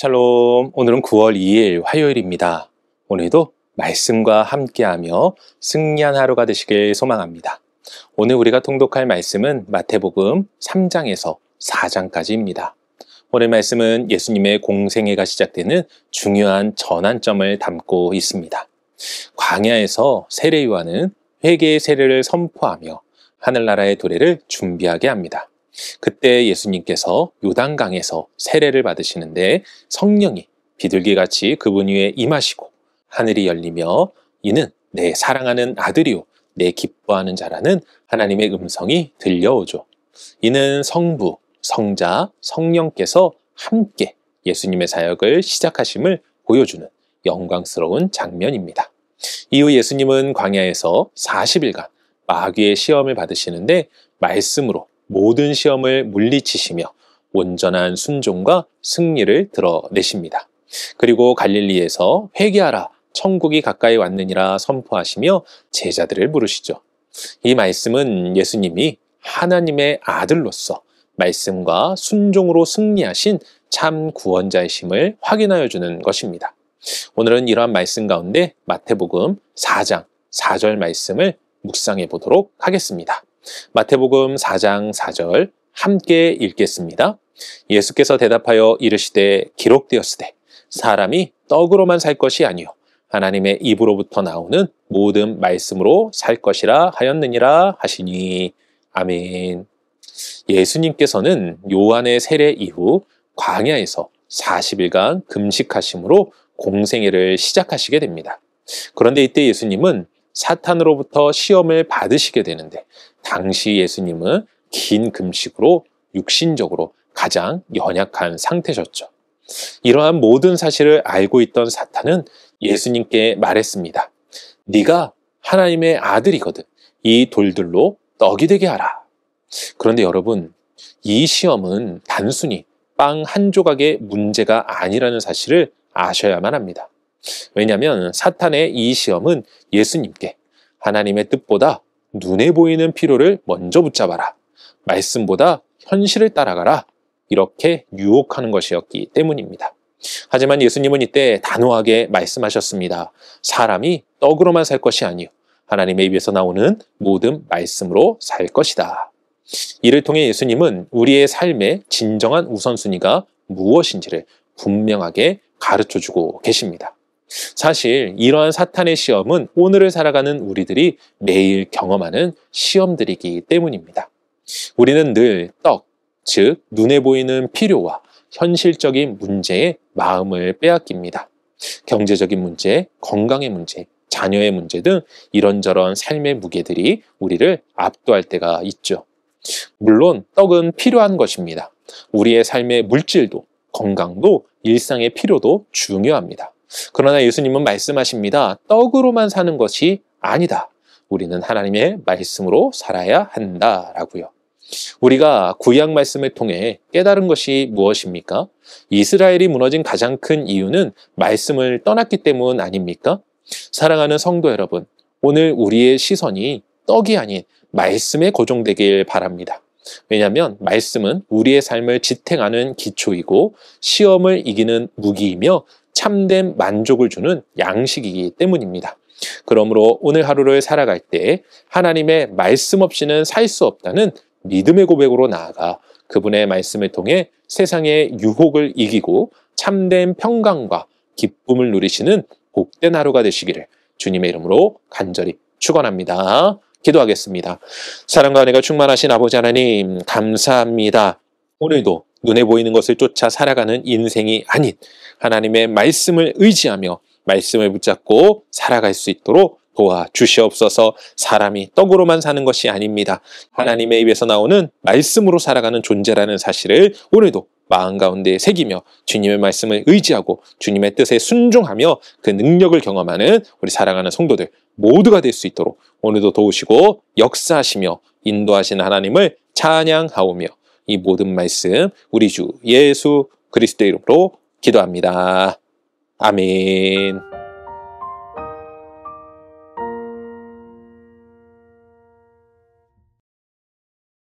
샬롬, 오늘은 9월 2일 화요일입니다. 오늘도 말씀과 함께하며 승리한 하루가 되시길 소망합니다. 오늘 우리가 통독할 말씀은 마태복음 3장에서 4장까지입니다. 오늘 말씀은 예수님의 공생애가 시작되는 중요한 전환점을 담고 있습니다. 광야에서 세례 요한은 회개의 세례를 선포하며 하늘나라의 도래를 준비하게 합니다. 그때 예수님께서 요단강에서 세례를 받으시는데 성령이 비둘기같이 그분 위에 임하시고 하늘이 열리며 이는 내 사랑하는 아들이요 내 기뻐하는 자라는 하나님의 음성이 들려오죠. 이는 성부, 성자, 성령께서 함께 예수님의 사역을 시작하심을 보여주는 영광스러운 장면입니다. 이후 예수님은 광야에서 40일간 마귀의 시험을 받으시는데 말씀으로 모든 시험을 물리치시며 온전한 순종과 승리를 드러내십니다. 그리고 갈릴리에서 회개하라 천국이 가까이 왔느니라 선포하시며 제자들을 부르시죠. 이 말씀은 예수님이 하나님의 아들로서 말씀과 순종으로 승리하신 참 구원자이심을 확인하여 주는 것입니다. 오늘은 이러한 말씀 가운데 마태복음 4장 4절 말씀을 묵상해 보도록 하겠습니다. 마태복음 4장 4절 함께 읽겠습니다. 예수께서 대답하여 이르시되 기록되었으되 사람이 떡으로만 살 것이 아니요 하나님의 입으로부터 나오는 모든 말씀으로 살 것이라 하였느니라 하시니. 아멘. 예수님께서는 요한의 세례 이후 광야에서 40일간 금식하심으로 공생애를 시작하시게 됩니다. 그런데 이때 예수님은 사탄으로부터 시험을 받으시게 되는데 당시 예수님은 긴 금식으로 육신적으로 가장 연약한 상태셨죠. 이러한 모든 사실을 알고 있던 사탄은 예수님께 말했습니다. 네가 하나님의 아들이거든. 이 돌들로 떡이 되게 하라. 그런데 여러분, 이 시험은 단순히 빵 한 조각의 문제가 아니라는 사실을 아셔야만 합니다. 왜냐하면 사탄의 이 시험은 예수님께 하나님의 뜻보다 눈에 보이는 필요를 먼저 붙잡아라. 말씀보다 현실을 따라가라. 이렇게 유혹하는 것이었기 때문입니다. 하지만 예수님은 이때 단호하게 말씀하셨습니다. 사람이 떡으로만 살 것이 아니요 하나님의 입에서 나오는 모든 말씀으로 살 것이다. 이를 통해 예수님은 우리의 삶의 진정한 우선순위가 무엇인지를 분명하게 가르쳐주고 계십니다. 사실 이러한 사탄의 시험은 오늘을 살아가는 우리들이 매일 경험하는 시험들이기 때문입니다. 우리는 늘 떡, 즉 눈에 보이는 필요와 현실적인 문제에 마음을 빼앗깁니다. 경제적인 문제, 건강의 문제, 자녀의 문제 등 이런저런 삶의 무게들이 우리를 압도할 때가 있죠. 물론 떡은 필요한 것입니다. 우리의 삶의 물질도, 건강도, 일상의 필요도 중요합니다. 그러나 예수님은 말씀하십니다. 떡으로만 사는 것이 아니다. 우리는 하나님의 말씀으로 살아야 한다라고요. 우리가 구약 말씀을 통해 깨달은 것이 무엇입니까? 이스라엘이 무너진 가장 큰 이유는 말씀을 떠났기 때문 아닙니까? 사랑하는 성도 여러분, 오늘 우리의 시선이 떡이 아닌 말씀에 고정되길 바랍니다. 왜냐하면 말씀은 우리의 삶을 지탱하는 기초이고 시험을 이기는 무기이며 참된 만족을 주는 양식이기 때문입니다. 그러므로 오늘 하루를 살아갈 때 하나님의 말씀 없이는 살 수 없다는 믿음의 고백으로 나아가 그분의 말씀을 통해 세상의 유혹을 이기고 참된 평강과 기쁨을 누리시는 복된 하루가 되시기를 주님의 이름으로 간절히 축원합니다. 기도하겠습니다. 사랑과 은혜가 충만하신 아버지 하나님 감사합니다. 오늘도 눈에 보이는 것을 쫓아 살아가는 인생이 아닌 하나님의 말씀을 의지하며 말씀을 붙잡고 살아갈 수 있도록 도와주시옵소서. 사람이 떡으로만 사는 것이 아닙니다. 하나님의 입에서 나오는 말씀으로 살아가는 존재라는 사실을 오늘도 마음 가운데 새기며 주님의 말씀을 의지하고 주님의 뜻에 순종하며 그 능력을 경험하는 우리 사랑하는 성도들 모두가 될 수 있도록 오늘도 도우시고 역사하시며 인도하시는 하나님을 찬양하오며 이 모든 말씀 우리 주 예수 그리스도의 이름으로 기도합니다. 아멘.